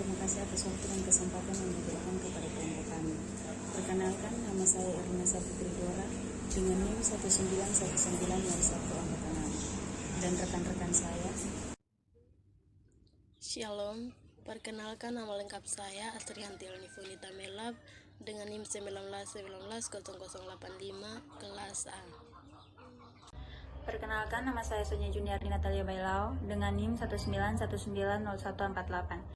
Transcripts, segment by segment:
terima kasih atas waktu dan kesempatan yang diberikan kepada kelompok kami. Perkenalkan, nama saya Erina Saputri Dora dengan NIM 1919016 dan rekan-rekan saya. Shalom, perkenalkan nama lengkap saya Astrianti Elnifunita Melab dengan NIM 1919085 kelas A. Perkenalkan, nama saya Sonia Juniardi Natalia Bailao dengan NIM 191900148.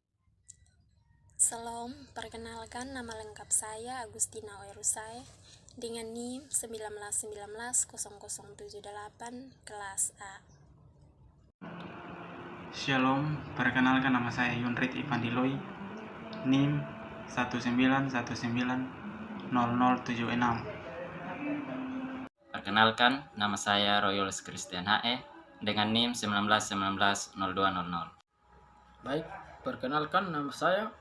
Salam, perkenalkan nama lengkap saya Agustina Oerusai dengan NIM 191900078 kelas A. Shalom, perkenalkan nama saya Yunrit Ivandiloi, NIM 191900076. Perkenalkan, nama saya Royolus Christian HE dengan NIM 191900200. Baik, perkenalkan nama saya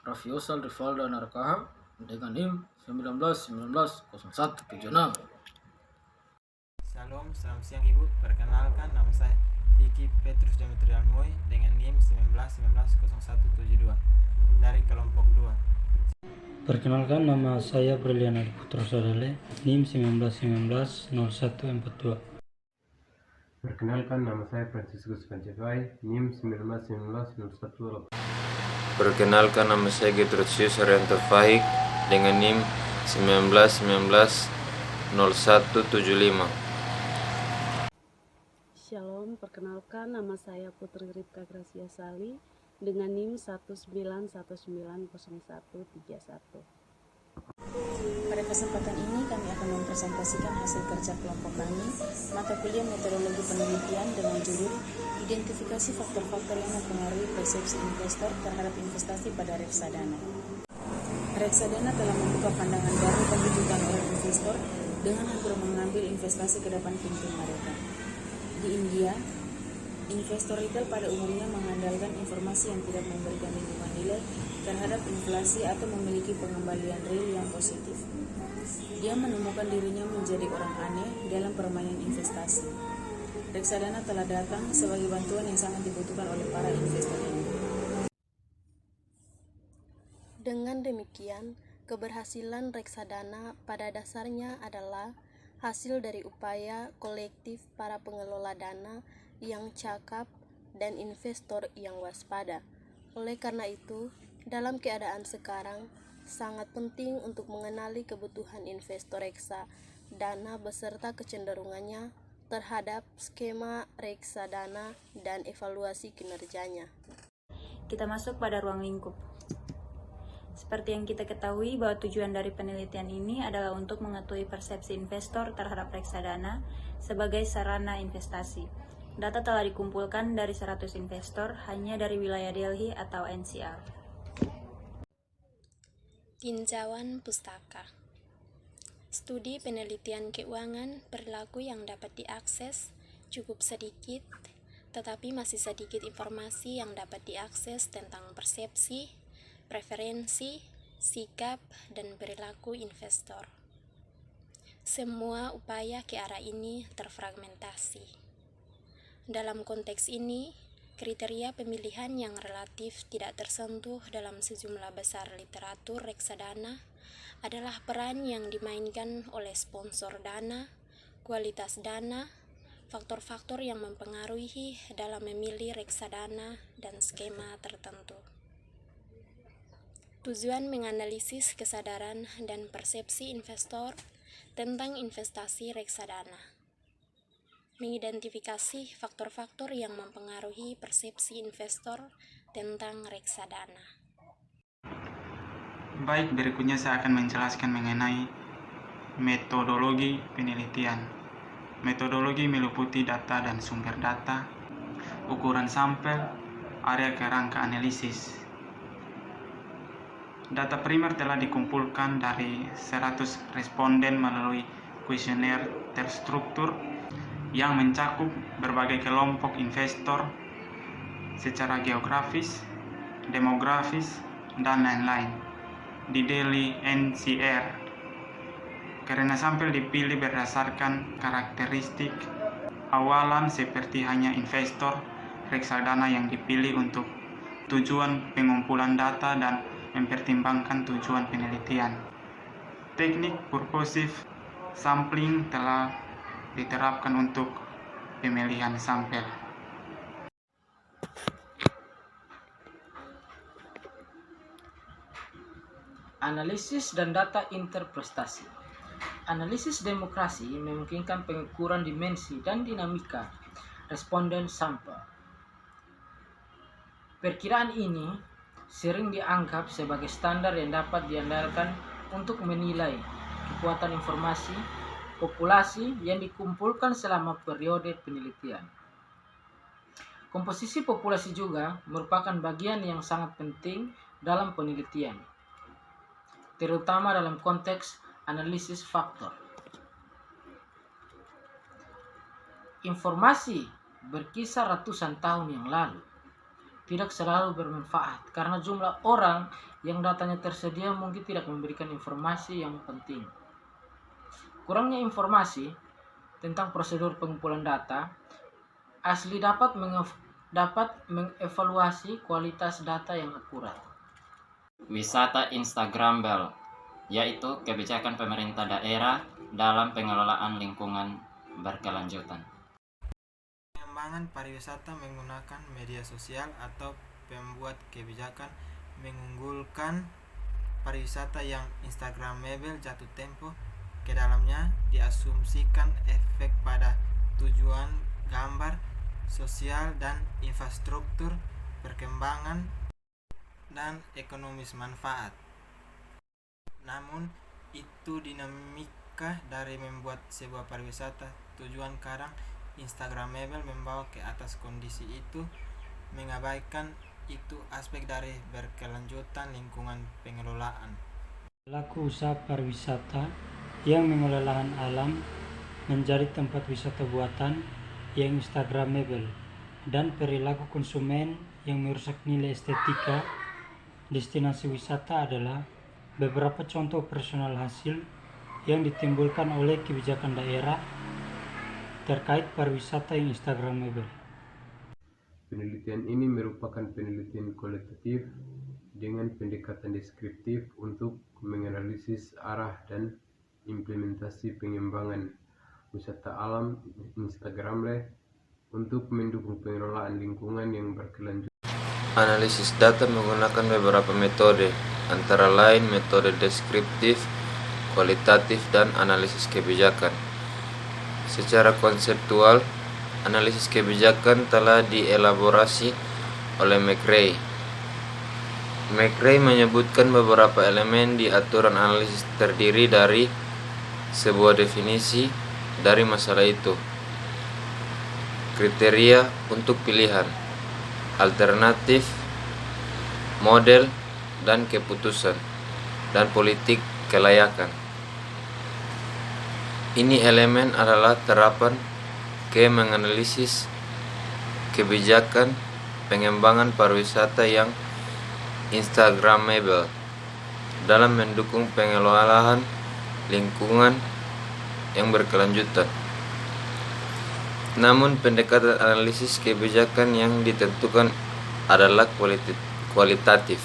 Rafiusal Rivaldo Narkaha dengan NIM 191900176. Shalom, selamat siang Ibu. Perkenalkan nama saya Vicky Petrus Demetrian Moy dengan NIM 191900172 dari kelompok 2. Perkenalkan, nama saya Briliana Putra Sodale, NIM 191900142. Perkenalkan, nama saya Franciscus Pancevai, NIM 1919018. Perkenalkan, nama saya Gertrudius Arianto Fahik dengan NIM 1910175. Shalom, perkenalkan nama saya Putri Ripka Gracia Sali dengan NIM 191900131. Pada kesempatan ini kami akan mempresentasikan hasil kerja kelompok kami, mata kuliah metodologi penelitian dengan judul Identifikasi Faktor-Faktor yang Mempengaruhi Persepsi Investor Terhadap Investasi pada Reksadana. Reksadana telah membuka pandangan baru bagi jutaan orang investor dengan hampir mengambil investasi ke depan pintu mereka. Di India, investor retail pada umumnya mengandalkan informasi yang tidak memberikan lindungan nilai terhadap inflasi atau memiliki pengembalian real yang positif. Dia menemukan dirinya menjadi orang aneh dalam permainan investasi. Reksadana telah datang sebagai bantuan yang sangat dibutuhkan oleh para investor ini. Dengan demikian, keberhasilan reksadana pada dasarnya adalah hasil dari upaya kolektif para pengelola dana yang cakap dan investor yang waspada. Oleh karena itu, dalam keadaan sekarang, sangat penting untuk mengenali kebutuhan investor reksadana beserta kecenderungannya terhadap skema reksadana dan evaluasi kinerjanya. Kita masuk pada ruang lingkup. Seperti yang kita ketahui bahwa tujuan dari penelitian ini adalah untuk mengetahui persepsi investor terhadap reksadana sebagai sarana investasi. Data telah dikumpulkan dari 100 investor hanya dari wilayah Delhi atau NCR. Tinjauan pustaka. Studi penelitian keuangan perilaku yang dapat diakses cukup sedikit, tetapi masih sedikit informasi yang dapat diakses tentang persepsi, preferensi, sikap, dan perilaku investor. Semua upaya ke arah ini terfragmentasi. Dalam konteks ini, kriteria pemilihan yang relatif tidak tersentuh dalam sejumlah besar literatur reksadana adalah peran yang dimainkan oleh sponsor dana, kualitas dana, faktor-faktor yang mempengaruhi dalam memilih reksadana dan skema tertentu. Tujuan menganalisis kesadaran dan persepsi investor tentang investasi reksadana. Mengidentifikasi faktor-faktor yang mempengaruhi persepsi investor tentang reksadana. Baik, berikutnya saya akan menjelaskan mengenai metodologi penelitian. Metodologi meliputi data dan sumber data, ukuran sampel, area kerangka analisis. Data primer telah dikumpulkan dari 100 responden melalui kuesioner terstruktur yang mencakup berbagai kelompok investor secara geografis, demografis, dan lain-lain di Delhi NCR. Karena sampel dipilih berdasarkan karakteristik awalan seperti hanya investor reksadana yang dipilih untuk tujuan pengumpulan data dan mempertimbangkan tujuan penelitian. Teknik purposive sampling telah diterapkan untuk pemilihan sampel. Analisis dan data interpretasi. Analisis demokrasi memungkinkan pengukuran dimensi dan dinamika responden sampel. Perkiraan ini sering dianggap sebagai standar yang dapat diandalkan untuk menilai kekuatan informasi populasi yang dikumpulkan selama periode penelitian. Komposisi populasi juga merupakan bagian yang sangat penting dalam penelitian, terutama dalam konteks analisis faktor. Informasi berkisar ratusan tahun yang lalu tidak selalu bermanfaat karena jumlah orang yang datanya tersedia mungkin tidak memberikan informasi yang penting. Kurangnya informasi tentang prosedur pengumpulan data asli dapat mengevaluasi kualitas data yang akurat. Wisata Instagramable, yaitu kebijakan pemerintah daerah dalam pengelolaan lingkungan berkelanjutan. Pengembangan pariwisata menggunakan media sosial atau pembuat kebijakan mengunggulkan pariwisata yang Instagramable jatuh tempo ke dalamnya diasumsikan efek pada tujuan gambar, sosial dan infrastruktur, perkembangan dan ekonomis manfaat. Namun itu dinamika dari membuat sebuah pariwisata tujuan kadang Instagramable membawa ke atas kondisi itu mengabaikan itu aspek dari berkelanjutan lingkungan pengelolaan. Pelaku usaha pariwisata yang mengelola lahan alam menjadi tempat wisata buatan yang Instagramable dan perilaku konsumen yang merusak nilai estetika destinasi wisata adalah beberapa contoh operasional hasil yang ditimbulkan oleh kebijakan daerah terkait pariwisata yang Instagramable. Penelitian ini merupakan penelitian kualitatif dengan pendekatan deskriptif untuk menganalisis arah dan implementasi pengembangan wisata alam Instagramable untuk mendukung pengelolaan lingkungan yang berkelanjutan. Analisis data menggunakan beberapa metode, antara lain metode deskriptif, kualitatif, dan analisis kebijakan. Secara konseptual, analisis kebijakan telah dielaborasi oleh McRae. McRae menyebutkan beberapa elemen di aturan analisis terdiri dari sebuah definisi dari masalah itu, kriteria untuk pilihan, alternatif, model dan keputusan, dan politik kelayakan. Ini elemen adalah terapan ke menganalisis kebijakan pengembangan pariwisata yang Instagramable dalam mendukung pengelolaan lingkungan yang berkelanjutan. Namun pendekatan analisis kebijakan yang ditentukan adalah kualitatif.